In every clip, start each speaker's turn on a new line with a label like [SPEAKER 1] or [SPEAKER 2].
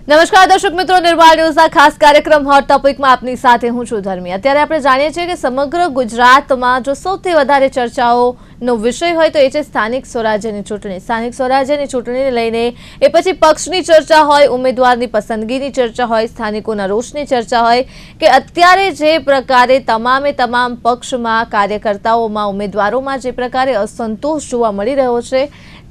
[SPEAKER 1] નમસ્કાર દર્શક મિત્રો, નિર્માણ ન્યૂઝના ખાસ કાર્યક્રમ હોટ ટોપિકમાં આપની સાથે હું છું ધર્મી। અત્યારે આપણે જાણીએ છીએ કે સમગ્ર ગુજરાતમાં જો સૌથી વધારે ચર્ચાઓનો વિષય હોય તો એ છે સ્થાનિક સ્વરાજ્યની ચૂંટણી। સ્થાનિક સ્વરાજ્યની ચૂંટણીને લઈને એ પછી પક્ષની ચર્ચા હોય, ઉમેદવારની પસંદગીની ચર્ચા હોય, સ્થાનિકોના રોષની ચર્ચા હોય કે અત્યારે જે પ્રકારે તમામ પક્ષમાં, કાર્યકર્તાઓમાં, ઉમેદવારોમાં જે પ્રકારે અસંતોષ જોવા મળી રહ્યો છે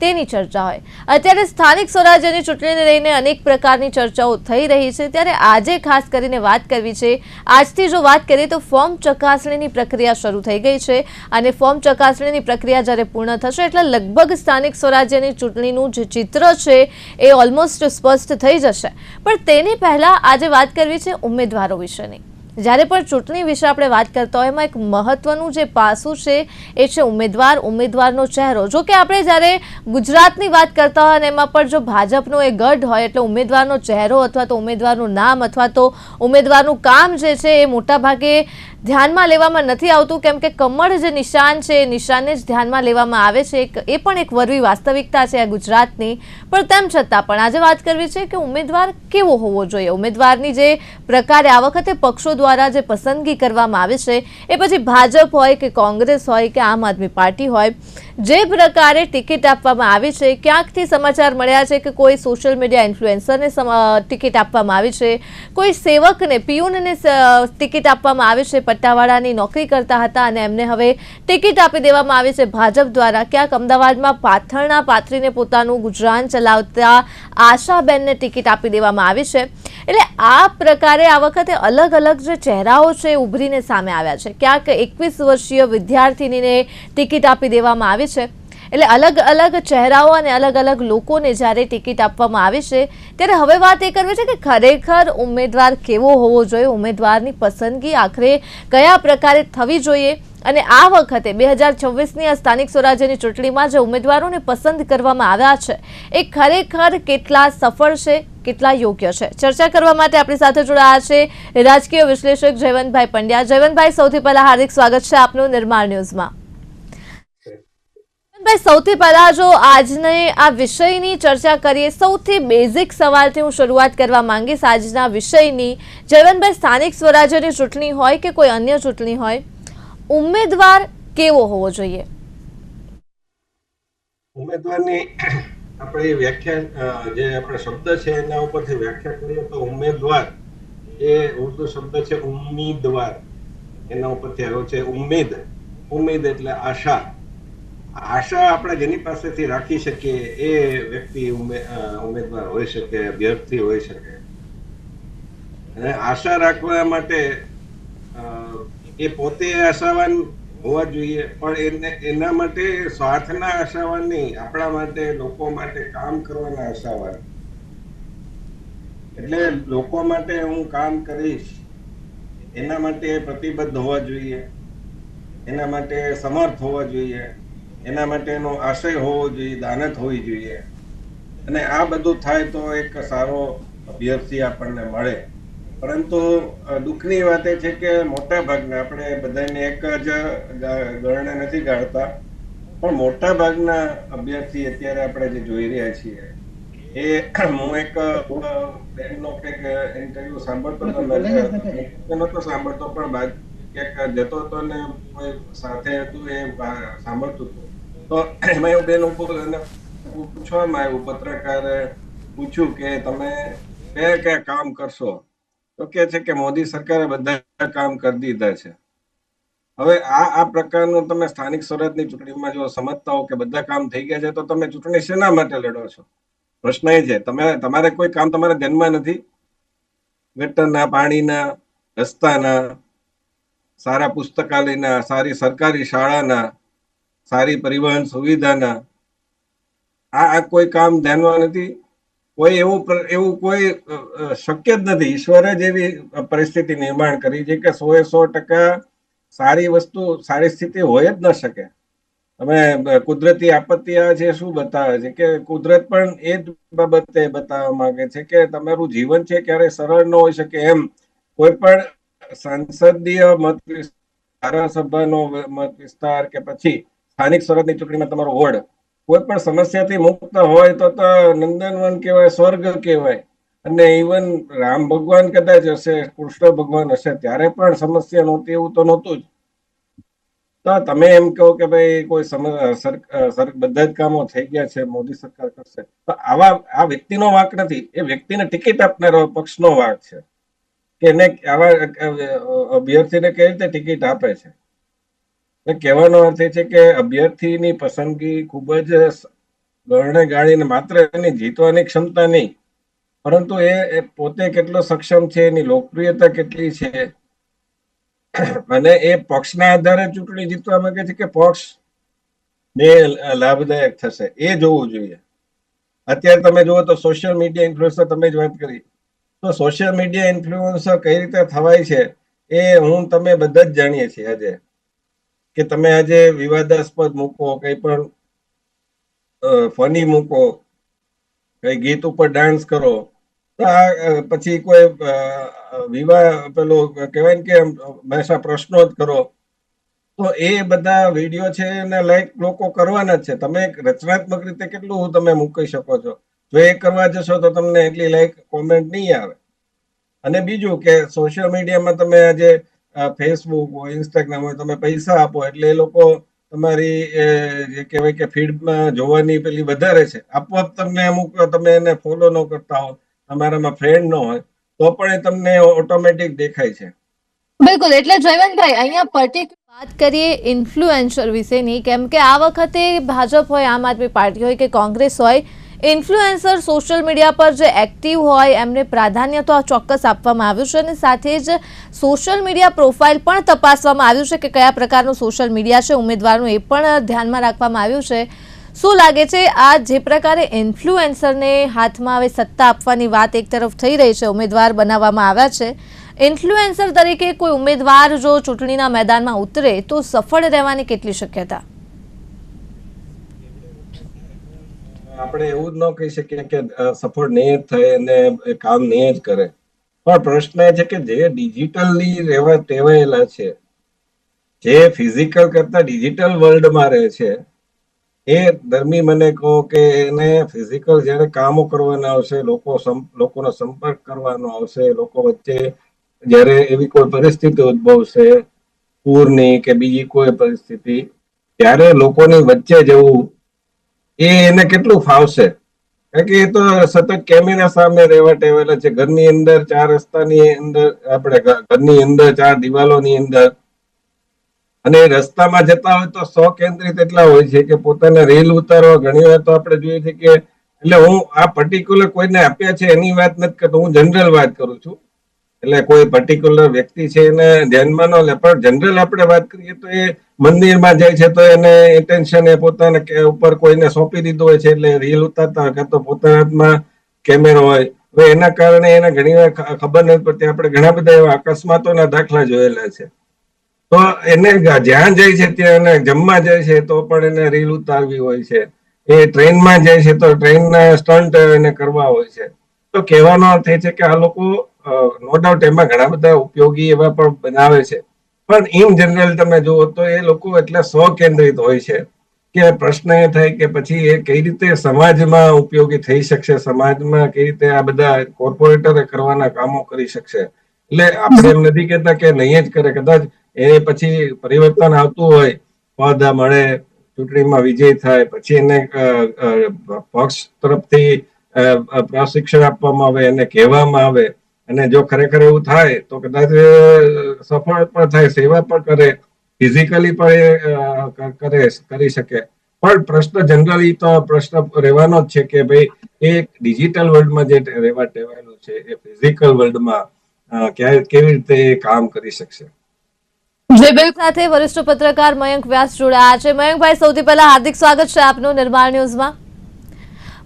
[SPEAKER 1] તેની ચર્ચા હોય। અત્યારે સ્થાનિક સ્વરાજ્યની ચૂંટણીને લઈને અનેક પ્રકારની ચર્ચાઓ થઈ રહી છે, ત્યારે આજે ખાસ કરીને વાત કરવી છે। આજથી જો વાત કરીએ તો ફોર્મ ચકાસણીની પ્રક્રિયા શરૂ થઈ ગઈ છે અને ફોર્મ ચકાસણીની પ્રક્રિયા જ્યારે પૂર્ણ થશે એટલે લગભગ સ્થાનિક સ્વરાજ્યની ચૂંટણીનું જે ચિત્ર છે એ ઓલમોસ્ટ સ્પષ્ટ થઈ જશે। પણ તેની પહેલા આજે વાત કરવી છે ઉમેદવારો વિશેની। જ્યારે પણ ચૂંટણી વિશે આપણે વાત કરતા હોય એમાં એક મહત્વનું જે પાસું છે એ છે ઉમેદવારનો ચહેરો। જો કે આપણે જ્યારે ગુજરાતની વાત કરતા હોય અને એમાં પણ જો ભાજપનો એ ગઢ હોય એટલે ઉમેદવારનો ચહેરો અથવા તો ઉમેદવારનું નામ અથવા તો ઉમેદવારનું કામ જે છે એ મોટાભાગે ધ્યાનમાં લેવામાં નથી આવતું, કેમ કે કમળ જે નિશાન છે એ નિશાનને જ ધ્યાનમાં લેવામાં આવે છે। એ પણ એક વરવી વાસ્તવિકતા છે આ ગુજરાતની। પણ તેમ છતાં પણ આજે વાત કરવી છે કે ઉમેદવાર કેવો હોવો જોઈએ। ઉમેદવારની જે પ્રકારે આ વખતે પક્ષો દ્વારા જે પસંદગી કરવામાં આવે છે એ પછી ભાજપ હોય કે કોંગ્રેસ હોય કે આમ આદમી પાર્ટી હોય, જે પ્રકારે ટિકિટ આપવામાં આવી છે, ક્યાંકથી સમાચાર મળ્યા છે કે કોઈ સોશિયલ મીડિયા ઇન્ફ્લુએન્સરને ટિકિટ આપવામાં આવી છે, કોઈ સેવકને, પિયુનને ટિકિટ આપવામાં આવી છે, પટ્ટાવાળાની નોકરી કરતા હતા અને એમને હવે ટિકિટ આપી દેવામાં આવી છે ભાજપ દ્વારા। ક્યાંક અમદાવાદમાં પાથરણા પાથરીને પોતાનું ગુજરાન ચલાવતા આશાબેનને ટિકિટ આપી દેવામાં આવી છે। એટલે આ પ્રકારે આ વખતે અલગ અલગ જે ચહેરાઓ છે ઉભરીને સામે આવ્યા છે। ક્યાંક 21 વર્ષીય વિદ્યાર્થીનીને ટિકિટ આપી દેવામાં આવી છે। એટલે અલગ અલગ ચહેરાઓ અને અલગ અલગ લોકોને જ્યારે ટિકિટ આપવામાં આવી છે ત્યારે હવે વાત એ કરવી છે કે ખરેખર ઉમેદવાર કેવો હોવો જોઈએ, ઉમેદવારની પસંદગી આખરે કયા પ્રકારે થવી જોઈએ અને આ વખતે 2026ની આ સ્થાનિક સ્વરાજ્યની ચૂંટણીમાં જે ઉમેદવારોને પસંદ કરવામાં આવ્યા છે એ ખરેખર કેટલા સફળ છે, કેટલા યોગ્ય છે। ચર્ચા કરવા માટે આપણી સાથે જોડાયા છે રાજકીય વિશ્લેષક જયવંતભાઈ પંડ્યા। જયવંતભાઈ, સૌથી પહેલા હાર્દિક સ્વાગત છે આપનું નિર્માણ ન્યૂઝમાં। ભાઈ, સૌથી પહેલા જો આજની આ વિષયની ચર્ચા કરીએ, સૌથી બેઝિક સવાલથી હું શરૂઆત કરવા માંગીશ આજના વિષયની। જયવંતભાઈ, સ્થાનિક સ્વરાજ્યની ચૂંટણી હોય કે કોઈ અન્ય ચૂંટણી હોય, ઉમેદવાર કેવો હોવો જોઈએ?
[SPEAKER 2] ઉમેદવારની આપણે વ્યાખ્યા જે આપણે શબ્દ છે એના ઉપરથી વ્યાખ્યા કરીએ તો ઉમેદવાર એ ઉર્દુ શબ્દ છે ઉમ્મીદવાર, એના ઉપરથી આવ્યો છે ઉમ્મીદ એટલે આશા। આશા આપણે જેની પાસેથી રાખી શકીએ એ વ્યક્તિ ઉમેદવાર હોઈ શકે, અભ્યર્થી હોઈ શકે। અને આશા રાખવા માટે એ પોતે આશાવાન હોવા જોઈએ, પણ એના માટે સ્વાર્થના આશાવાન નહીં, આપણા માટે, લોકો માટે કામ કરવાના આશાવાન। એટલે લોકો માટે હું કામ કરીશ એના માટે પ્રતિબદ્ધ હોવા જોઈએ, એના માટે સમર્થ હોવા જોઈએ, એના માટેનો આશય હોવો જોઈએ, દાનત હોવી જોઈએ। અને આ બધું થાય તો એક સારો અભ્યર્થી આપણને મળે। પરંતુ દુઃખની વાત એ છે કે મોટા ભાગના, આપણે બધાને એક જ ગણને નથી ગાળતા, પણ મોટા ભાગના અભ્યર્થી અત્યારે આપણે જે જોઈ રહ્યા છીએ એ હું એક બેનનો કંઈક ઇન્ટરવ્યુ સાંભળતો નહોતો સાંભળતો, પણ ક્યાંક જતો હતો ને કોઈ સાથે હતું એ સાંભળતું હતું, તો એમાં એવું બેન પૂછવામાં આવ્યું, પત્રકારે પૂછ્યું કે તમે કયા કયા કામ કરશો, તો કે છે કે મોદી સરકારે બધા કામ કરી દીધા છે। હવે આ પ્રકારનું તમે સ્થાનિક સ્વરાજની ચૂંટણીમાં જો સમજતા હો કે બધા કામ થઈ ગયા છે તો તમે ચૂંટણી શેના માટે લડો છો? પ્રશ્ન એ છે, તમારે કોઈ કામ તમારા ધ્યાનમાં નથી? ગટરના, પાણીના, રસ્તાના, સારા પુસ્તકાલયના, સારી સરકારી શાળાના, સારી પરિવહન સુવિધાના, આ કોઈ કામ ધ્યાનમાં નથી? કોઈ એવું કોઈ શક્ય જ નથી। ઈશ્વરે જ એવી પરિસ્થિતિ નિર્માણ કરી છે કે 100% સારી વસ્તુ, સારી સ્થિતિ હોય જ ન શકે। તમે કુદરતી આપત્તિ આવે છે શું બતાવે છે કે કુદરત પણ એ જ બાબતે બતાવવા માંગે છે કે તમારું જીવન છે ક્યારેય સરળ ન હોઈ શકે। એમ કોઈ પણ સંસદીય મત વિસ્તાર, ધારાસભાનો મત વિસ્તાર કે પછી સ્થાનિક સ્વરાજની ચૂંટણીમાં તમારો વોર્ડ કોઈ પણ સમસ્યાથી મુક્ત હોય તો નંદનવન કહેવાય, સ્વર્ગ કહેવાય। અને ઇવન રામ ભગવાન કદાચ હશે, કૃષ્ણ ભગવાન હશે, ત્યારે પણ સમસ્યા નહોતી એવું તો નહોતું જ. તો તમે એમ કહો કે ભાઈ કોઈ બધા જ કામો થઈ ગયા છે, મોદી સરકાર કરશે, તો આ વ્યક્તિનો વાંક નથી, એ વ્યક્તિને ટિકિટ આપનારો પક્ષનો વાંક છે કે એને આવા અભ્યર્થીને કઈ રીતે ટિકિટ આપે છે. કહેવાનો અર્થ એ છે કે અભ્યર્થીની પસંદગી ખૂબ જ ગરણે ગાળીને માત્ર એની જીતવાની ક્ષમતા નહીં, પરંતુ એ પોતે કેટલો સક્ષમ છે, એની લોકપ્રિયતા કેટલી છે, અને એ પક્ષના આધારે ચૂંટણી જીતવા માંગે છે કે પક્ષ ને લાભદાયક થશે, એ જોવું જોઈએ. અત્યારે તમે જુઓ તો સોશિયલ મીડિયા ઇન્ફ્લુએન્સર, તમે જ વાત કરી, તો સોશિયલ મીડિયા ઇન્ફ્લુએન્સર કઈ રીતે થવાય છે એ તમે બધા જ જાણીએ છીએ. આજે કે તમે આજે વિવાદાસ્પદ મૂકો, કઈ પણ ફની મૂકો, કઈ ગીત ઉપર ડાન્સ કરો, તો આ પછી કોઈ પેલું કહેવાય ને કે હંમેશા પ્રશ્નો જ કરો, તો એ બધા વિડીયો છે એને લાઈક લોકો કરવાના જ છે. તમે રચનાત્મક રીતે કેટલું તમે મૂકી શકો છો, જો એ કરવા જશો તો તમને એટલી લાઈક કોમેન્ટ નહીં આવે. અને બીજું કે સોશિયલ મીડિયામાં તમે આજે ફેસબુક હોય, ઇન્સ્ટાગ્રામ હોય, તમે પૈસા આપો એટલે એ લોકો તમારી જે કહેવાય કે ફીડમાં જોવાની પેલી વધારે છે. આપોઆપ તમને અમુક તમે એને ફોલો ન કરતા હો, તમારામાં ફ્રેન્ડ ન હોય, તો પણ એ તમને ઓટોમેટિક દેખાય છે.
[SPEAKER 1] બિલકુલ. એટલે જયવંતભાઈ, અહીંયા પર્ટિક્યુલર વાત કરીએ ઇન્ફ્લુએન્સર વિશેની, કેમ કે આ વખતે ભાજપ હોય, આમ આદમી પાર્ટી હોય કે કોંગ્રેસ હોય, ઇન્ફ્લુએન્સર સોશિયલ મીડિયા પર જે એક્ટિવ હોય એમને પ્રાધાન્ય તો ચોક્કસ આપવામાં આવ્યું છે, અને સાથે જ સોશિયલ મીડિયા પ્રોફાઇલ પણ તપાસવામાં આવ્યું છે કે કયા પ્રકારનું સોશિયલ મીડિયા છે ઉમેદવારનું, એ પણ ધ્યાનમાં રાખવામાં આવ્યું છે. શું લાગે છે, આ જે પ્રકારે ઇન્ફ્લુએન્સરને હાથમાં હવે સત્તા આપવાની વાત એક તરફ થઈ રહી છે, ઉમેદવાર બનાવવામાં આવ્યા છે, ઇન્ફ્લુએન્સર તરીકે કોઈ ઉમેદવાર જો ચૂંટણીના મેદાનમાં ઉતરે તો સફળ રહેવાની કેટલી શક્યતા?
[SPEAKER 2] આપણે એવું જ ન કહી શકીએ કે સફળ નહીં જ થાય અને કામ નહીં જ કરે, પણ પ્રશ્ન એ છે કે જે ડિજિટલી રહેવા ટેવાયેલા છે, જે ફિઝિકલ કરતા ડિજિટલ વર્લ્ડમાં રહે છે, એ દરમી મને કહો કે એને ફિઝિકલ જ્યારે કામો કરવાના આવશે, લોકોનો સંપર્ક કરવાનો આવશે, લોકો વચ્ચે જ્યારે એવી કોઈ પરિસ્થિતિ ઉદ્ભવશે, પૂરની કે બીજી કોઈ પરિસ્થિતિ, ત્યારે લોકોની વચ્ચે જવું એને કેટલું ફાવશે? કારણ કે એ તો સતત કેમેરા સામે રહેવા ટેવાયેલા છે. ઘરની અંદર ચાર રસ્તાની અંદર, આપણે ઘરની અંદર ચાર દિવાલોની અંદર, અને રસ્તામાં જતા હોય તો 100 કેન્દ્રિત એટલા હોય છે કે પોતાના રીલ ઉતારવા ઘણી વાર તો આપણે જોઈએ છે કે, એટલે હું આ પર્ટિક્યુલર કોઈને આપ્યા છે એની વાત નથી કરતો, હું જનરલ વાત કરું છું. એટલે કોઈ પર્ટિક્યુલર વ્યક્તિ છે એને ધ્યાનમાં ન લે, પણ જનરલ આપણે વાત કરીએ તો એ મંદિરમાં જાય છે તો એને ઇન્ટેન્શન એ પોતાના ઉપર કોઈને સોંપી દીધું હોય છે, એટલે રીલ ઉતારતા હોય, કાં તો પોતાના હાથમાં કેમેરો હોય. હવે એના કારણે એને ઘણી વાર ખબર નથી પડતી. આપણે ઘણા બધા એવા અકસ્માતોના દાખલા જોયેલા છે. તો એને જ્યાં જાય છે ત્યાં, એને જમવા જાય છે તો પણ એને રીલ ઉતારવી હોય છે, એ ટ્રેનમાં જાય છે તો ટ્રેનના સ્ટન્ટ એને કરવા હોય છે. તો કહેવાનો અર્થ એ છે કે આ લોકો નો ડાઉટ એમાં ઘણા બધા ઉપયોગી એવા પણ બનાવે છે, પણ ઇન જનરલ તમે જુઓ તો એ લોકો એટલા સ્વકેન્દ્રિત હોય છે કે પ્રશ્ન એ થાય કે પછી એ કઈ રીતે સમાજમાં ઉપયોગી થઈ શકશે, સમાજમાં કઈ રીતે આ બધા કોર્પોરેટરે કરવાના કામો કરી શકશે. એટલે આપણે એમ નથી કહેતા કે નહીં જ કરે, કદાચ એ પછી પરિવર્તન આવતું હોય, પદ મળે, ચૂંટણીમાં વિજય થાય, પછી એને પક્ષ તરફથી પ્રશિક્ષણ આપવામાં આવે, એને કહેવામાં આવે, અને જો ખરેખર એવું થાય તો કદાચ સફળ પણ થાય, સેવા પણ કરે, ફિઝિકલી પણ કરી શકે. પણ પ્રશ્ન જનરલી તો પ્રશ્ન રહેવાનો જ છે કે ભાઈ એ ડિજિટલ વર્લ્ડમાં જે રહેવા ટેવાયેલું છે, એ ફિઝિકલ વર્લ્ડમાં કેવી રીતે કામ કરી શકશે.
[SPEAKER 1] જે બિલ સાથે વરિષ્ઠ પત્રકાર મયંક વ્યાસ જોડાયા છે. મયંકભાઈ, સૌથી પહેલા હાર્દિક સ્વાગત છે આપનું નિર્માણ ન્યૂઝમાં.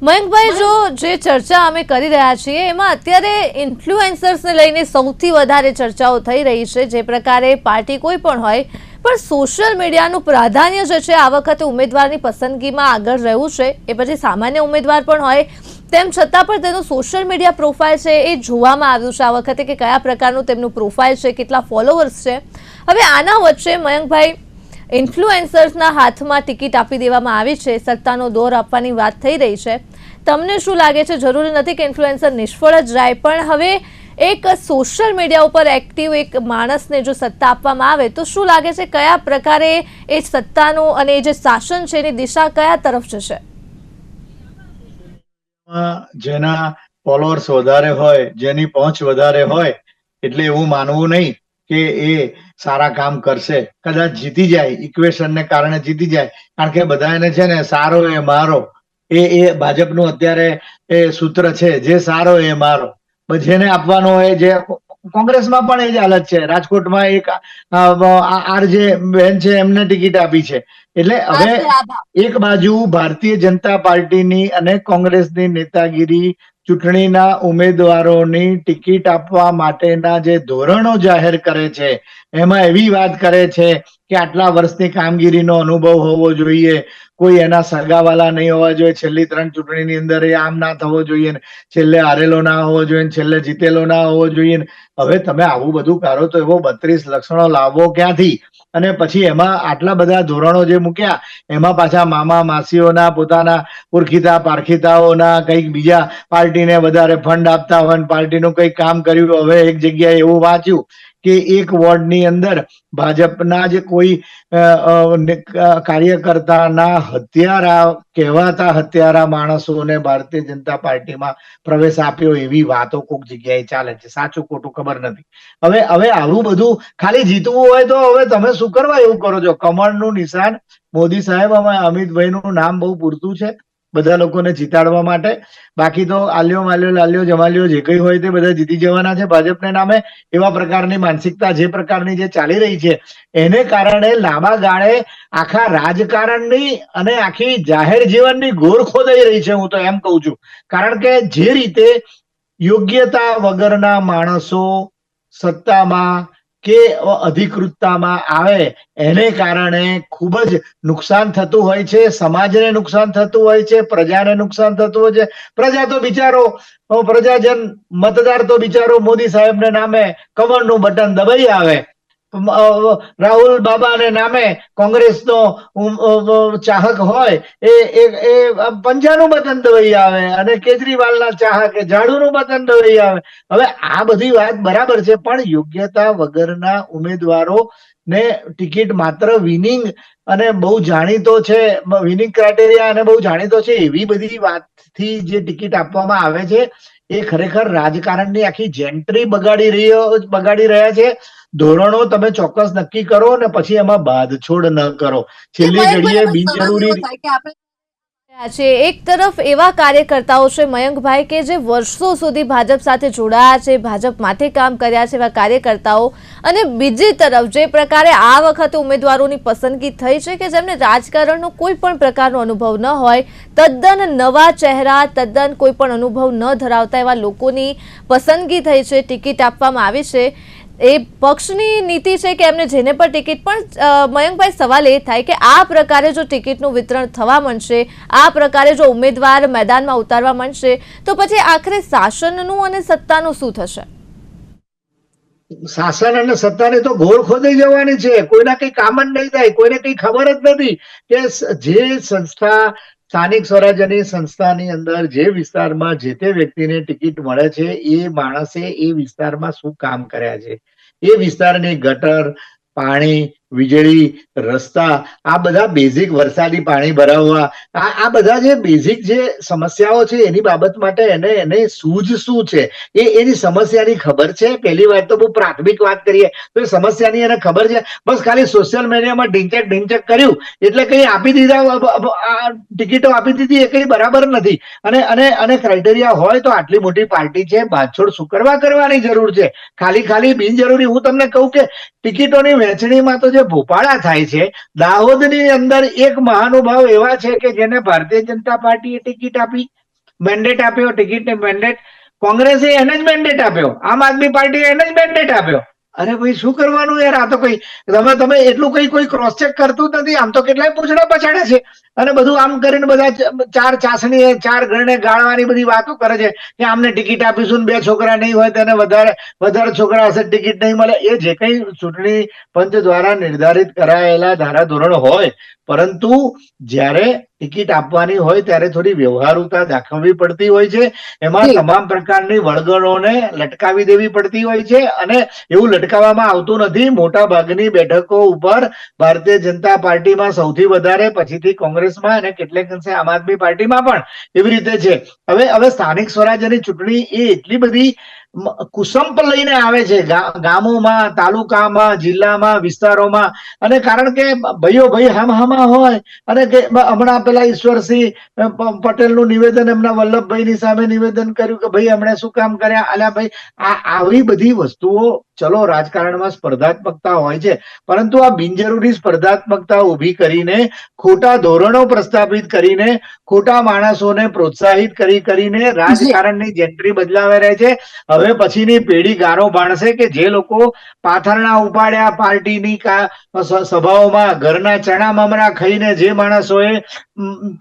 [SPEAKER 1] મયંકભાઈ, જો જે ચર્ચા અમે કરી રહ્યા છીએ એમાં અત્યારે ઇન્ફ્લુએન્સર્સને લઈને સૌથી વધારે ચર્ચાઓ થઈ રહી છે. જે પ્રકારે પાર્ટી કોઈ પણ હોય, પણ સોશિયલ મીડિયાનું પ્રાધાન્ય જે છે આ વખતે ઉમેદવારની પસંદગીમાં આગળ રહ્યું છે. એ પછી સામાન્ય ઉમેદવાર પણ હોય, તેમ છતાં પણ તેનું સોશિયલ મીડિયા પ્રોફાઇલ છે એ જોવામાં આવ્યું છે આ વખતે કે કયા પ્રકારનું તેમનું પ્રોફાઇલ છે, કેટલા ફોલોવર્સ છે. હવે આના વચ્ચે મયંકભાઈ, ઇન્ફ્લુએન્સર્સના હાથમાં ટિકિટ આપી દેવામાં આવી છે, સત્તાનો દોર આપવાની વાત થઈ રહી છે. તમને શું લાગે છે? જરૂરી નથી કે ઇન્ફ્લુએન્સર નિષ્ફળ જ જાય, પણ હવે એક સોશિયલ મીડિયા ઉપર એક્ટિવ એક માણસને જો સત્તા આપવામાં આવે તો શું લાગે છે કયા પ્રકારે એ સત્તાનો અને જે શાસન છે એની દિશા કયા તરફ જશે?
[SPEAKER 3] જેના ફોલોઅર્સ વધારે હોય, જેની પહોંચ વધારે હોય, એટલે એવું માનવું નહીં કે એ સારા કામ કરશે. કદાચ જીતી જાય, ઇક્વેશનને કારણે જીતી જાય, કારણ કે બધા એને છે ને સારો એ મારો, એ ભાજપનું અત્યારે એ સૂત્ર છે, જે સારો એ મારો. જેને આપવાનો હોય, જે કોંગ્રેસમાં પણ એ જ હાલત છે. રાજકોટમાં એક આરજે બેન છે, એમને ટિકિટ આપી છે. એટલે હવે એક બાજુ ભારતીય જનતા પાર્ટીની અને કોંગ્રેસની નેતાગીરી ચૂંટણીના ઉમેદવારોની ટિકિટ આપવા માટેના જે ધોરણો જાહેર કરે છે, એમાં એવી વાત કરે છે કે આટલા વર્ષની કામગીરીનો અનુભવ હોવો જોઈએ, કોઈ એના સગાવાલા નહીં હોવા જોઈએ, છેલ્લી 3 ચૂંટણીની અંદર એ આમ ના થવો જોઈએ, છેલ્લે હારેલો ના હોવો જોઈએ, છેલ્લે જીતેલો ના હોવો જોઈએ. હવે તમે આવું બધું કરો તો એવો 32 લક્ષણો લાવો ક્યાંથી? અને પછી એમાં આટલા બધા ધોરણો જે મૂક્યા, એમાં પાછા મામા માસીઓના, પોતાના ઓળખીતા પારખીતાઓના, કંઈક બીજા પાર્ટીને વધારે ફંડ આપતા હોય, પાર્ટીનું કંઈક કામ કર્યું. હવે એક જગ્યાએ એવું વાંચ્યું કે એક વોર્ડની અંદર ભાજપના જે કોઈ કાર્યકર્તાના હત્યારા કહેવાતા હત્યારા માણસોને ભારતીય જનતા પાર્ટીમાં પ્રવેશ આપ્યો, એવી વાતો કોઈક જગ્યાએ ચાલે છે. સાચું ખોટું ખબર નથી. હવે આવું બધું ખાલી જીતવું હોય તો હવે તમે શું કરવા એવું કરો છો? કમળનું નિશાન મોદી સાહેબ, અમે અમિતભાઈનું નામ બહુ પૂરતું છે બધા લોકોને જીતાડવા માટે. બાકી તો આલ્યો માલ્યો લાલ્યો જમાલ્યો જે કઈ હોય તે બધા જીતી જવાના છે ભાજપને નામે. એવા પ્રકારની માનસિકતા જે પ્રકારની જે ચાલી રહી છે, એને કારણે લાંબા ગાળે આખા રાજકારણની અને આખી જાહેર જીવનની ઘોર ખોદાઈ રહી છે, હું તો એમ કહું છું. કારણ કે જે રીતે યોગ્યતા વગરના માણસો સત્તામાં કે અધિકૃતતામાં આવે, એને કારણે ખૂબ જ નુકસાન થતું હોય છે. સમાજને નુકસાન થતું હોય છે, પ્રજાને નુકસાન થતું હોય છે. પ્રજા તો બિચારો, પ્રજાજન મતદાર તો બિચારો મોદી સાહેબને નામે કમળનું બટન દબાઈ આવે, રાહુલ બાબાને નામે કોંગ્રેસનો ચાહક હોય એ પંજાનું બટન દબાઈ આવે, અને કેજરીવાલના ચાહક એ ઝાડુનું બટન દબાઈ આવે. હવે આ બધી વાત બરાબર છે, પણ યોગ્યતા વગરના ઉમેદવારો ને ટિકિટ માત્ર વિનિંગ અને બહુ જાણીતો છે, વિનિંગ ક્રાઇટેરિયા અને બહુ જાણીતો છે એવી બધી વાતથી જે ટિકિટ આપવામાં આવે છે, એ ખરેખર રાજકારણની આખી જેન્ટ્રી બગાડી રહ્યા છે. ધોરણો તમે ચોક્કસ નક્કી કરો અને પછી એમાં બાંધછોડ ન કરો. છેલ્લી ઘડીએ બિનજરૂરી
[SPEAKER 1] છે. એક તરફ એવા કાર્યકર્તાઓ છે મયંકભાઈ કે જે વર્ષો સુધી ભાજપ સાથે જોડાયા છે, ભાજપ માટે કામ કર્યા છે, એવા કાર્યકર્તાઓ, અને બીજી તરફ જે પ્રકારે આ વખતે ઉમેદવારોની પસંદગી થઈ છે કે જેમને રાજકારણનો કોઈ પણ પ્રકારનો અનુભવ ન હોય, તદ્દન નવા ચહેરા, તદ્દન કોઈ પણ અનુભવ ન ધરાવતા એવા લોકોની પસંદગી થઈ છે, ટિકિટ આપવામાં આવી છે. એ પક્ષની નીતિ છે કે એમને જેને પણ ટિકિટ, પણ મયંકભાઈ સવાલ એ થાય કે આ પ્રકારે જો ટિકિટનું વિતરણ થવા માંડશે, આ પ્રકારે જો ઉમેદવાર મેદાનમાં ઉતારવા માંડશે, તો પછી આખરે શાસનનું અને સત્તાનું શું થશે?
[SPEAKER 3] શાસન અને સત્તાને તો ઘોર ખોદાઈ જવાની છે. કોઈના કઈ કામ જ નહીં થાય, કોઈને કઈ ખબર જ નથી કે જે સંસ્થા, સ્થાનિક સ્વરાજ્યની સંસ્થાની અંદર જે વિસ્તારમાં જે તે વ્યક્તિને ટિકિટ મળે છે, એ માણસે એ વિસ્તારમાં શું કામ કર્યા છે, એ વિસ્તારની ગટર, પાણી, વીજળી, રસ્તા, આ બધા બેઝિક વરસાદી પાણી ભરાવવા, આ બધા જે બેઝિક જે સમસ્યાઓ છે એની બાબત માટે એને સૂઝ શું છે, એની સમસ્યાની ખબર છે. પહેલી વાત તો બહુ પ્રાથમિક વાત કરીએ તો એ સમસ્યાની એને ખબર છે. બસ ખાલી સોશિયલ મીડિયામાં ઢીંચક કર્યું એટલે કઈ આપી દીધા, ટિકિટો આપી દીધી, એ કઈ બરાબર નથી. અને ક્રાઇટેરિયા હોય તો આટલી મોટી પાર્ટી છે, બાદછોડ શું કરવાની જરૂર છે? ખાલી બિનજરૂરી. હું તમને કહું કે ટિકિટોની વહેંચણીમાં તો જે ભોપાળા થાય છે, દાહોદની અંદર એક મહાનુભાવ એવા છે કે જેને ભારતીય જનતા પાર્ટીએ ટિકિટ આપી, મેન્ડેટ આપ્યો, ટિકિટને મેન્ડેટ, કોંગ્રેસે એને જ મેન્ડેટ આપ્યો, આમ આદમી પાર્ટીએ એને જ મેન્ડેટ આપ્યો. અરે ભાઈ શું કરવાનું યાર? આ તો કઈ તમે એટલું કોઈ ક્રોસ ચેક કરતું નથી. આમ તો કેટલાય પૂછડા પછાડે છે, અને બધું આમ કરીને બધા ચાર ગણને ગાળવાની બધી વાતો કરે છે કે આમને ટિકિટ આપીશું ને 2 છોકરા નહીં હોય તેને વધારે છોકરા હશે ટિકિટ નહીં મળે. એ જે કઈ ચૂંટણી પંચ દ્વારા નિર્ધારિત કરાયેલા ધારાધોરણ હોય, પરંતુ જ્યારે ટિકિટ આપવાની હોય ત્યારે થોડી વ્યવહારુતા દાખવવી પડતી હોય છે. એમાં તમામ પ્રકારની વળગણોને લટકાવી દેવી પડતી હોય છે અને એવું લટકાવવામાં આવતું નથી. મોટા ભાગની બેઠકો ઉપર ભારતીય જનતા પાર્ટીમાં સૌથી વધારે, પછીથી કોંગ્રેસમાં અને કેટલેક અંશે આમ આદમી પાર્ટીમાં પણ એવી રીતે છે. હવે સ્થાનિક સ્વરાજ્યની ચૂંટણી એ એટલી બધી કુસંપ લઈને આવે છે ગામોમાં, તાલુકામાં, જિલ્લામાં, વિસ્તારોમાં. અને કારણ કે ભાઈઓ ભાઈ હામહામા હોય અને કે હમણાં પેલા ઈશ્વરસિંહ પટેલનું નિવેદન એમના વલ્લભભાઈની સામે નિવેદન કર્યું કે ભાઈ એમણે શું કામ કર્યા. અલ્યા ભાઈ, આવી બધી વસ્તુઓ, ચલો રાજકારણમાં સ્પર્ધાત્મકતા હોય છે, પરંતુ આ બિનજરૂરી સ્પર્ધાત્મકતા ઉભી કરીને, ખોટા ધોરણો પ્રસ્થાપિત કરીને, ખોટા માણસોને પ્રોત્સાહિત કરીને રાજકારણની જેન્ટ્રી બદલાવે રહે છે. હવે પછીની પેઢી ગારો ભાણશે કે જે લોકો પાથરણા ઉપાડ્યા પાર્ટીની સભાઓમાં, ઘરના ચણા મમરા ખાઈને જે માણસોએ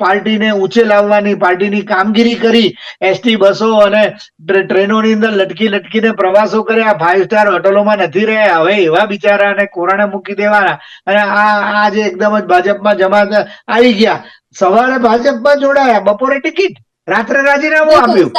[SPEAKER 3] પાર્ટીને ઊંચે લાવવાની, પાર્ટીની કામગીરી કરી, એસટી બસો અને ટ્રેનોની અંદર લટકીને પ્રવાસો કર્યા, 5 સ્ટાર હોટલોમાં નથી રહ્યા, હવે એવા બિચારાને કોરાણે મૂકી દેવાના. અને આ જે એકદમ જ ભાજપમાં જમાત આવી ગયા, સવારે ભાજપમાં જોડાયા, બપોરે ટિકિટ, રાત્રે રાજીનામું આપ્યું.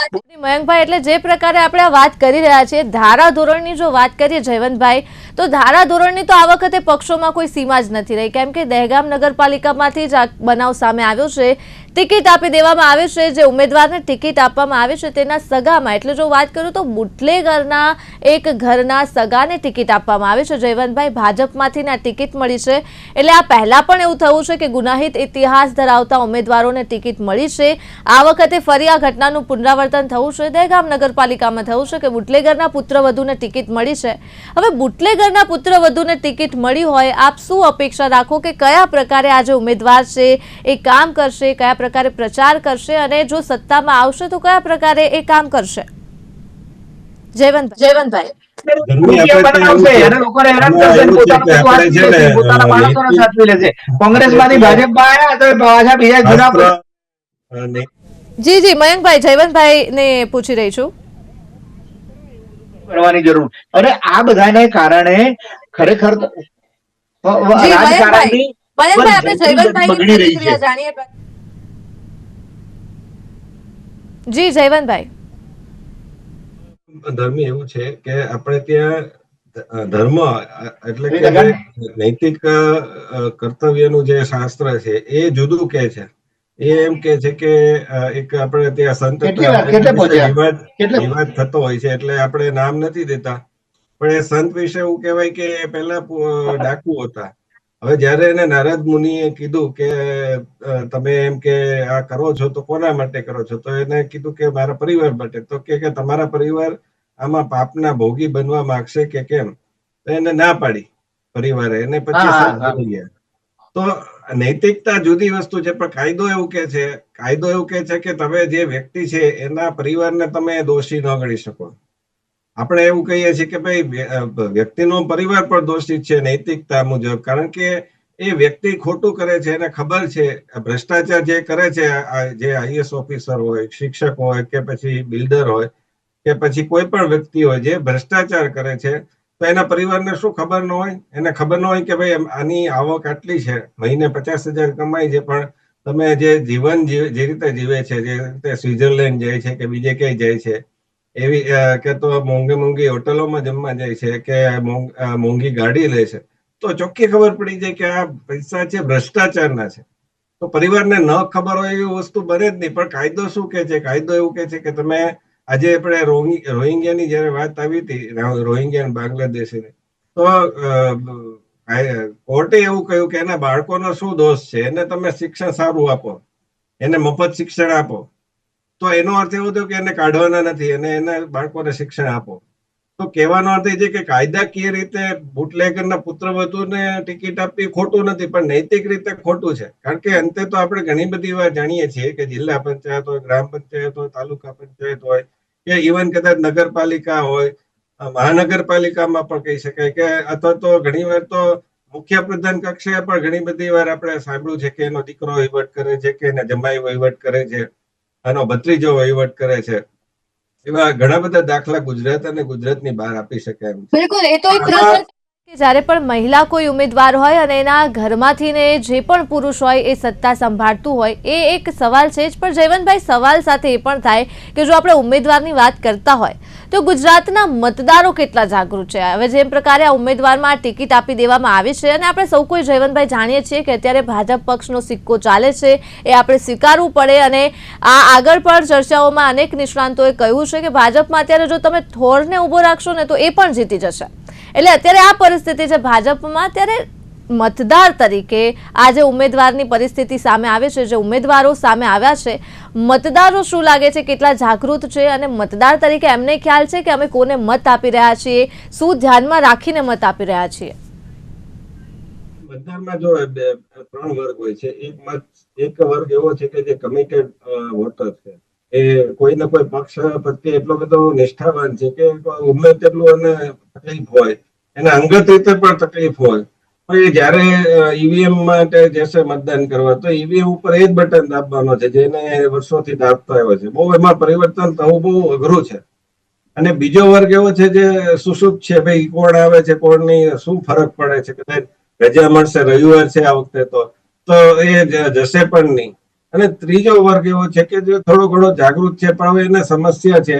[SPEAKER 1] મયંકભાઈ, એટલે જે પ્રકારે આપણે વાત કરી રહ્યા છીએ, ધારાધોરણની જો વાત કરીએ જયવંતભાઈ, તો ધારાધોરણની તો આ વખતે પક્ષોમાં કોઈ સીમા જ નથી રહી, કેમ કે દહેગામ નગરપાલિકામાંથી જ આ બનાવ સામે આવ્યો છે. ટિકિટ આપી દેવામાં આવે છે, જે ઉમેદવારને ટિકિટ આપવામાં આવે છે તેના સગામાં, એટલે જો વાત કરું તો બુટલેગરના એક ઘરના સગાને ટિકિટ આપવામાં આવે છે. જયવંતભાઈ, ભાજપમાંથી આ ટિકિટ મળી છે, એટલે આ પહેલા પણ એવું થયું છે કે ગુનાહિત ઇતિહાસ ધરાવતા ઉમેદવારોને ટિકિટ મળી છે. આ વખતે ફરી આ ઘટનાનું પુનરાવર્તન થયું છે. દહેગામ નગરપાલિકામાં થયું છે કે બુટલેગરના પુત્રવધૂને ટિકિટ મળી છે. હવે બુટલેગરના પુત્રવધૂને ટિકિટ મળી હોય, આપ શું અપેક્ષા રાખો કે કયા પ્રકારે આ જે ઉમેદવાર છે એ કામ કરશે, કયા પ્રકારે પ્રચાર કરશે, અને જો સત્તામાં આવશે તો કયા પ્રકારે એ કામ કરશે? જયવંતભાઈ,
[SPEAKER 3] કોંગ્રેસમાંથી ભાજપમાં આવ્યા તો પાછા બીજા જૂના.
[SPEAKER 1] જી મયંકભાઈ, જયવંતભાઈ ને પૂછી રહી છું
[SPEAKER 3] કરવાની જરૂર. અને આ બધાને કારણે ખરેખર રાજકારણની બગડી રહી છે.
[SPEAKER 1] જી જયવંતભાઈ,
[SPEAKER 2] ધર્મી એવું છે કે આપણે ત્યાં ધર્મ એટલે કે નૈતિક કર્તવ્યનું જે શાસ્ત્ર છે એ જુદું કે છે. એ એમ કે છે કે એક આપણે ત્યાં સંત વિવાદ થતો હોય છે, એટલે આપણે નામ નથી દેતા, પણ એ સંત વિશે એવું કહેવાય કે પેલા ડાકુ હતા. હવે જયારે એને નારદ મુનિએ કીધું કે તમે એમ કે આ કરો છો તો કોના માટે કરો છો, તો એને કીધું કે મારા પરિવાર માટે. તો કે તમારા પરિવાર આમાં પાપના ભોગી બનવા માંગશે કે કેમ? તો એને ના પાડી પરિવારે, એને પછી તો નૈતિકતા જુદી વસ્તુ છે, પણ કાયદો એવું કે છે કે તમે જે વ્યક્તિ છે એના પરિવારને તમે દોષી ન ગણી શકો. આપણે એવું કહીએ છીએ કે ભાઈ વ્યક્તિનો પરિવાર પણ દોષિત છે નૈતિકતા મુજબ, કારણ કે એ વ્યક્તિ ખોટું કરે છે, એને ખબર છે. ભ્રષ્ટાચાર જે કરે છે, જે આઈએસ ઓફિસર હોય, શિક્ષક હોય, કે પછી બિલ્ડર હોય, કે પછી કોઈ પણ વ્યક્તિ હોય જે ભ્રષ્ટાચાર કરે છે, તો એના પરિવારને શું ખબર ન હોય? એને ખબર ન હોય કે ભાઈ આની આવક આટલી છે, મહિને 50,000 કમાય છે, પણ તમે જે જીવન જે રીતે જીવે છે, જે રીતે સ્વિટરલેન્ડ જાય છે કે બીજે ક્યાંય જાય છે, એવી કે તો મોંઘી હોટલોમાં જમવા જાય છે, કે મોંઘી ગાડી લે છે, તો ચોખ્ખી ખબર પડી જાય કે આ પૈસા છે ભ્રષ્ટાચારના છે. તો પરિવારને ન ખબર હોય એવી વસ્તુ બને જ નહીં. પણ કાયદો શું કે છે? કાયદો એવું કે છે કે તમે આજે આપણે રોહિંગ્યાની જયારે વાત આવી હતી, રોહિંગ્યા બાંગ્લાદેશી, તો કોર્ટે એવું કહ્યું કે એના બાળકોનો શું દોષ છે, એને તમે શિક્ષણ સારું આપો, એને મફત શિક્ષણ આપો. તો એનો અર્થ એવો થયો કે એને કાઢવાના નથી, એને એના બાળકોને શિક્ષણ આપો. તો કહેવાનો અર્થ એ છે કે કાયદાકીય રીતે બુટલેગરના પુત્રવધૂને ટિકિટ આપવી ખોટું નથી, પણ નૈતિક રીતે ખોટું છે. કારણ કે અંતે તો આપણે ઘણી બધી વાર જાણીએ છીએ કે જિલ્લા પંચાયત હોય, ગ્રામ પંચાયત હોય, તાલુકા પંચાયત હોય, કે ઇવન કદાચ નગરપાલિકા હોય, મહાનગરપાલિકામાં પણ કહી શકાય કે, અથવા તો ઘણી વાર તો મુખ્યપ્રધાન કક્ષાએ પણ ઘણી બધી વાર આપણે સાંભળ્યું છે કે એનો દીકરો વહીવટ કરે છે, કે એના જમાઈ વહીવટ કરે છે, આનો ભત્રીજો વહીવટ કરે છે. એવા ઘણા બધા દાખલા ગુજરાત અને ગુજરાતની બહાર આપી શકાય એમ છે.
[SPEAKER 4] બિલકુલ, એ તો એક
[SPEAKER 2] આમાં
[SPEAKER 1] કે જ્યારે પણ મહિલા કોઈ ઉમેદવાર હોય અને એના ઘરમાંથી ને જે પણ પુરુષ હોય એ સત્તા સંભાળતું હોય એ એક સવાલ છે જ. પણ જયવંતભાઈ, સવાલ સાથે એ પણ થાય કે જો આપણે ઉમેદવારની વાત કરતા હોય તો ગુજરાતના મતદારો કેટલા જાગૃત છે. હવે જેમ પ્રકારે આ ઉમેદવારમાં ટિકિટ આપી દેવામાં આવી છે અને આપણે સૌ કોઈ જયવંતભાઈ જાણીએ છીએ કે અત્યારે ભાજપ પક્ષનો સિક્કો ચાલે છે, એ આપણે સ્વીકારવું પડે. અને આ આગળ પણ ચર્ચાઓમાં અનેક નિષ્ણાંતોએ કહ્યું છે કે ભાજપમાં અત્યારે જો તમે થોરને ઊભો રાખશો ને તો એ પણ જીતી જશે. એટલે અત્યારે આ પરિસ્થિતિ છે ભાજપમાં. ત્યારે મતદાર તરીકે આ જે ઉમેદવારની પરિસ્થિતિ સામે આવે છે, જે ઉમેદવારો સામે આવ્યા છે, મતદારો શું લાગે છે, કેટલા જાગૃત છે અને મતદાર તરીકે એમને ખ્યાલ છે કે અમે કોને મત આપી રહ્યા છીએ, શું ધ્યાનમાં રાખીને મત આપી રહ્યા છીએ?
[SPEAKER 2] મતદારમાં જો 3 વર્ગ હોય છે. એક વર્ગ એવો છે કે જે કમિટેડ વોટર છે, એ કોઈ ને કોઈ પક્ષ પ્રત્યે એટલો બધો નિષ્ઠાવાન છે કે ગમે તેટલું એને તકલીફ હોય, એને અંગત રીતે પણ તકલીફ હોય, પણ એ જયારે ઈવીએમ માટે જશે મતદાન કરવા તો ઈવીએમ ઉપર એ જ બટન દાબવાનો છે જેને વર્ષોથી દાબતો આવ્યો છે. બહુ એમાં પરિવર્તન થવું બહુ અઘરું છે. અને બીજો વર્ગ એવો છે જે સુસુપ્ત છે, ભાઈ કોણ આવે છે કોણ નહીં, શું ફરક પડે છે, કદાચ રજા મળશે, રવિવાર છે આ વખતે તો એ જશે પણ નહીં. અને ત્રીજો વર્ગ એવો છે કે જે થોડો ઘણો જાગૃત છે પણ હવે એને સમસ્યા છે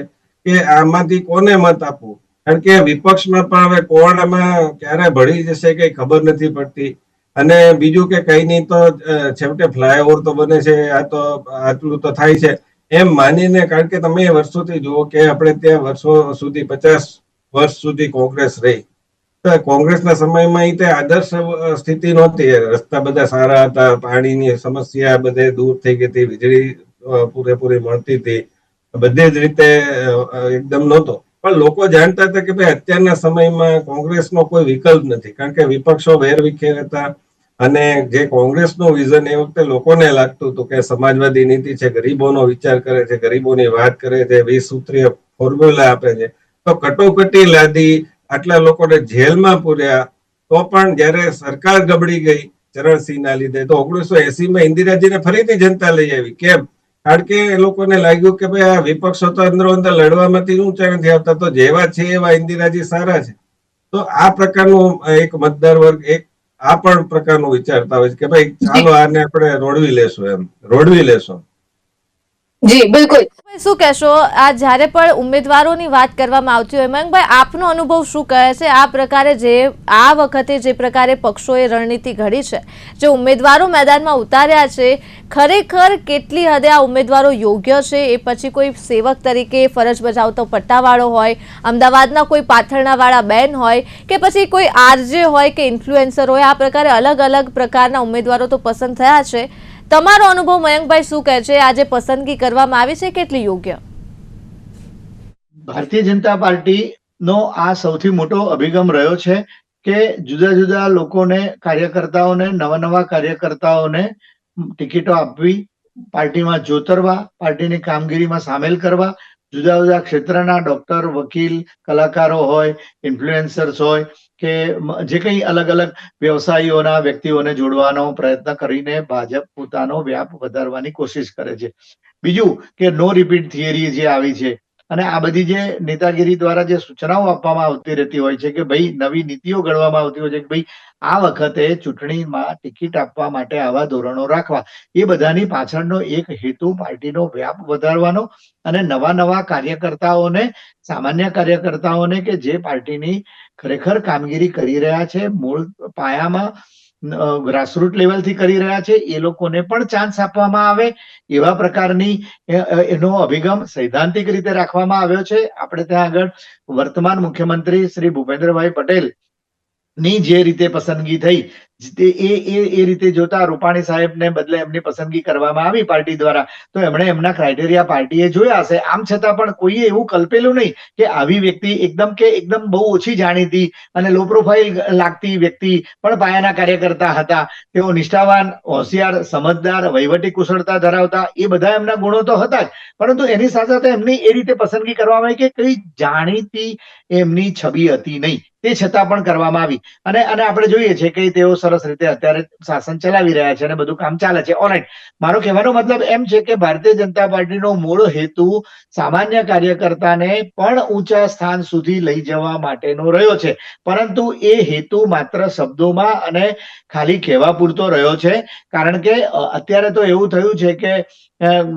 [SPEAKER 2] કે આમાંથી કોને મત આપવું, કારણ કે વિપક્ષમાં પણ હવે કોણ આમાં ક્યારે ભળી જશે કઈ ખબર નથી પડતી. અને બીજું કે કઈ નહીં તો છેવટે ફ્લાયઓવર તો બને છે, આ તો આટલું તો થાય છે એમ માનીને, કારણ કે તમે વર્ષોથી જુઓ કે આપણે ત્યાં વર્ષો સુધી 50 વર્ષ સુધી કોંગ્રેસ રહી. કોંગ્રેસના સમયમાં તે આદર્શ સ્થિતિ નહોતી. રસ્તા બધા સારા હતા, પાણીની સમસ્યા બધે દૂર થઈ ગઈ હતી, વીજળી પૂરેપૂરી મળતી હતી, બધી જ રીતે એકદમ નહોતો. પણ લોકો જાણતા હતા કે ભાઈ અત્યારના સમયમાં કોંગ્રેસનો કોઈ વિકલ્પ નથી, કારણ કે વિપક્ષો વેરવિખેર હતા. અને જે કોંગ્રેસનું વિઝન એ વખતે લોકોને લાગતું હતું કે સમાજવાદી નીતિ છે, ગરીબોનો વિચાર કરે છે, ગરીબોની વાત કરે છે, 20 સૂત્રીય ફોર્મ્યુલા આપે છે, તો કટોકટી લાદી, આટલા લોકોને જેલમાં પૂર્યા, તો પણ જયારે સરકાર ગબડી ગઈ ચરણસિંહના લીધે તો 1980માં ઇન્દિરાજીને ફરીથી જનતા લઈ આવી. કેમ? કારણ કે એ લોકોને લાગ્યું કે ભાઈ આ વિપક્ષો તો અંદરો અંદર લડવામાંથી ઊંચા નથી આવતા, તો જેવા છે એવા ઇન્દિરાજી સારા છે. તો આ પ્રકારનું એક મતદાર વર્ગ એક આ પણ પ્રકારનું વિચારતા હોય છે કે ભાઈ ચાલો આને આપણે રોડવી લેશું.
[SPEAKER 4] જી બિલકુલ.
[SPEAKER 1] શું કહેશો, આ જ્યારે પણ ઉમેદવારોની વાત કરવામાં આવતી હોય, મયંકભાઈ આપનો અનુભવ શું કહે છે આ પ્રકારે જે આ વખતે જે પ્રકારે પક્ષોએ રણનીતિ ઘડી છે, જે ઉમેદવારો મેદાનમાં ઉતાર્યા છે, ખરેખર કેટલી હદે આ ઉમેદવારો યોગ્ય છે? એ પછી કોઈ સેવક તરીકે ફરજ બજાવતો પટ્ટાવાળો હોય, અમદાવાદના કોઈ પાથરણાવાળા બેન હોય, કે પછી કોઈ આરજે હોય કે ઇન્ફ્લુએન્સર હોય, આ પ્રકારે અલગ અલગ પ્રકારના ઉમેદવારો તો પસંદ થયા છે. તમારો અનુભવ મયંકભાઈ શું કહે છે, આજે પસંદગી કરવામાં આવી છે કેટલી યોગ્ય?
[SPEAKER 3] ભારતીય જનતા પાર્ટીનો આ સૌથી મોટો અભિગમ રહ્યો છે કે જુદા જુદા લોકોને, કાર્યકર્તાઓને, નવા કાર્યકર્તાઓને ટિકિટો આપવી, પાર્ટીમાં જોતરવા, પાર્ટીની કામગીરીમાં સામેલ કરવા, જુદા જુદા ક્ષેત્રના ડોક્ટર, વકીલ, કલાકારો હોય, ઇન્ફ્લુએન્સર્સ હોય કે જે કંઈ અલગ અલગ વ્યવસાયીઓના વ્યક્તિઓને જોડવાનો પ્રયત્ન કરીને ભાજપ પોતાનો વ્યાપ વધારવાની કોશિશ કરે છે. બીજું કે નો રિપીટ થિયરી જે આવી છે, અને આ બધી જે નેતાગીરી દ્વારા જે સૂચનાઓ આપવામાં આવતી રહેતી હોય છે કે ભાઈ નવી નીતિઓ ઘડવામાં આવતી હોય છે કે ભાઈ આ વખતે ચૂંટણીમાં ટિકિટ આપવા માટે આવા ધોરણો રાખવા, એ બધાની પાછળનો એક હેતુ પાર્ટીનો વ્યાપ વધારવાનો અને નવા કાર્યકર્તાઓને, સામાન્ય કાર્યકર્તાઓને કે જે પાર્ટીની ખરેખર કામગીરી કરી રહ્યા છે, મૂળ પાયામાં ગ્રાસરૂટ લેવલથી કરી રહ્યા છે, એ લોકોને પણ ચાન્સ આપવામાં આવે એવા પ્રકારની એનો અભિગમ સૈદ્ધાંતિક રીતે રાખવામાં આવ્યો છે. આપણે ત્યાં આગળ વર્તમાન મુખ્યમંત્રી શ્રી ભૂપેન્દ્રભાઈ પટેલ ની જે રીતે પસંદગી થઈ એ રીતે જોતા રૂપાણી સાહેબને બદલે એમની પસંદગી કરવામાં આવી પાર્ટી દ્વારા, તો એમણે એમના ક્રાઇટેરિયા પાર્ટીએ જોયા હશે. આમ છતાં પણ કોઈએ એવું કલ્પેલું નહીં કે આવી વ્યક્તિ એકદમ બહુ ઓછી જાણીતી અને લો પ્રોફાઇલ લાગતી વ્યક્તિ પણ પાયાના કાર્યકર્તા હતા. તેઓ નિષ્ઠાવાન, હોશિયાર, સમજદાર, વહીવટી કુશળતા ધરાવતા, એ બધા એમના ગુણો તો હતા જ, પરંતુ એની સાથે સાથે એમની એ રીતે પસંદગી કરવામાં આવી કે કઈ જાણીતી એમની છબી હતી નહીં. તે છતાં પણ કરવામાં આવી અને અને આપણે જોઈએ છે કે તેઓ સરસ રીતે અત્યારે શાસન ચલાવી રહ્યા છે અને બધું કામ ચાલે છે. ઓલરાઈટ, મારો કહેવાનો મતલબ એમ છે કે ભારતીય જનતા પાર્ટીનો મૂળ હેતુ સામાન્ય કાર્યકર્તાને પણ ઊંચા સ્થાન સુધી લઈ જવા માટેનો રહ્યો છે, પરંતુ એ હેતુ માત્ર શબ્દોમાં અને ખાલી કહેવા પૂરતો રહ્યો છે. કારણ કે અત્યારે તો એવું થયું છે કે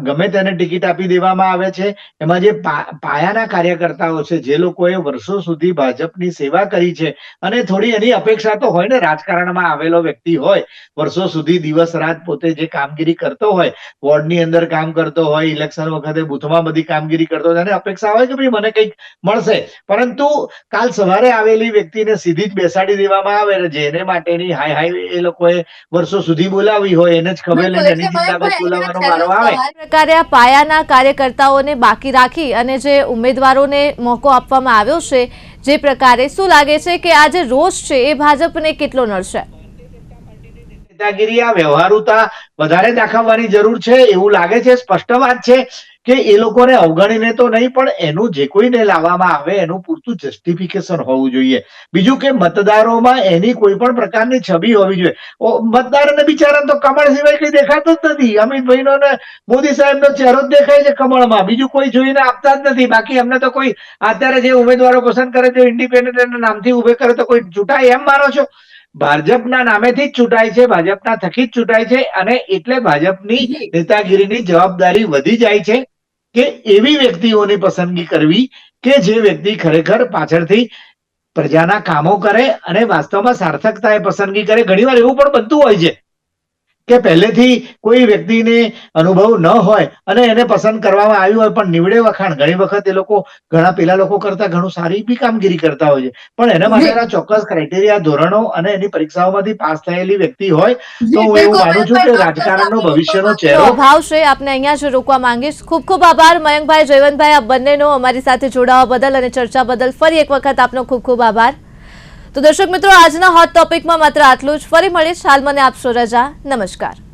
[SPEAKER 3] ગમે તેને ટિકિટ આપી દેવામાં આવે છે. એમાં જે પાયાના કાર્યકર્તાઓ છે, જે લોકોએ વર્ષો સુધી ભાજપની સેવા કરી છે અને થોડી એની અપેક્ષા તો હોય ને, રાજકારણમાં આવેલો વ્યક્તિ હોય, વર્ષો સુધી દિવસ રાત પોતે જે કામગીરી કરતો હોય, વોર્ડની અંદર કામ કરતો હોય, ઇલેક્શન વખતે બૂથમાં બધી કામગીરી કરતો હોય, અને અપેક્ષા હોય કે ભાઈ મને કંઈક મળશે. પરંતુ કાલ સવારે આવેલી વ્યક્તિને સીધી જ બેસાડી દેવામાં આવે, જેને માટેની હાય હાય એ લોકોએ વર્ષો સુધી બોલાવી હોય, એને જ ખબર લઈને એની જિંદાબાદ બોલાવવાનો વારો આવે.
[SPEAKER 1] આ પ્રકારે આ પાયાના કાર્યકર્તાઓને બાકી રાખી અને જે ઉમેદવારોને મોકો આપવામાં આવ્યો છે, જે પ્રકારે શું લાગે છે કે આ જે રોષ છે એ ભાજપને કેટલો નડશે?
[SPEAKER 3] નેતાગીરી, આ વ્યવહારુતા વધારે દાખવવાની જરૂર છે એવું લાગે છે. સ્પષ્ટ વાત છે કે એ લોકોને અવગણીને તો નહીં, પણ એનું જે કોઈને લાવવામાં આવે એનું પૂરતું જસ્ટિફિકેશન હોવું જોઈએ. બીજું કે મતદારોમાં એની કોઈ પણ પ્રકારની છબી હોવી જોઈએ. મતદારોને બિચારાને તો કમળ સિવાય કઈ દેખાતું જ નથી. અમિતભાઈનો ને મોદી સાહેબનો ચહેરો જ દેખાય છે કમળમાં, બીજું કોઈ જોઈને આપતા જ નથી. બાકી એમને તો કોઈ અત્યારે જે ઉમેદવારો પસંદ કરે છે ઇન્ડિપેન્ડન્ટ નામથી ઉભે કરે તો કોઈ ચૂંટાય એમ માનો છો? ભાજપના નામેથી જ ચૂંટાય છે, ભાજપના થકી જ ચૂંટાય છે, અને એટલે ભાજપની નેતાગીરીની જવાબદારી વધી જાય છે કે એવી વ્યક્તિઓની પસંદગી કરવી કે જે વ્યક્તિ ખરેખર પાછળથી પ્રજાના કામો કરે અને વાસ્તવમાં સાર્થકતાએ પસંદગી કરે. ઘણીવાર એવું પણ બનતું હોય છે કે પહેલેથી કોઈ વ્યક્તિને અનુભવ ન હોય અને એને પસંદ કરવામાં આવ્યું હોય, પણ નીવડે વખાણ ઘણી વખત એ લોકો ઘણા પેલા લોકો કરતા ઘણું સારી બી કામગીરી કરતા હોય છે, પણ એના માટેના ચોક્કસ ક્રાઇટેરિયા, ધોરણો અને એની પરીક્ષાઓમાંથી પાસ થયેલી વ્યક્તિ હોય તો હું એવું માનું છું કે રાજકારણનો ભવિષ્યનો ચહેરો
[SPEAKER 1] અભાવ છે. આપને અહીંયા જ રોકવા માંગીશ. ખૂબ ખૂબ આભાર મયંકભાઈ, જયવંતભાઈ, આપ બંનેનો અમારી સાથે જોડાવા બદલ અને ચર્ચા બદલ ફરી એક વખત આપનો ખૂબ ખૂબ આભાર. તો દર્શક મિત્રો, આજના હોટ ટોપિકમાં માત્ર આટલું જ. ફરી મળીશ. હાલ મને આપશો રજા. નમસ્કાર.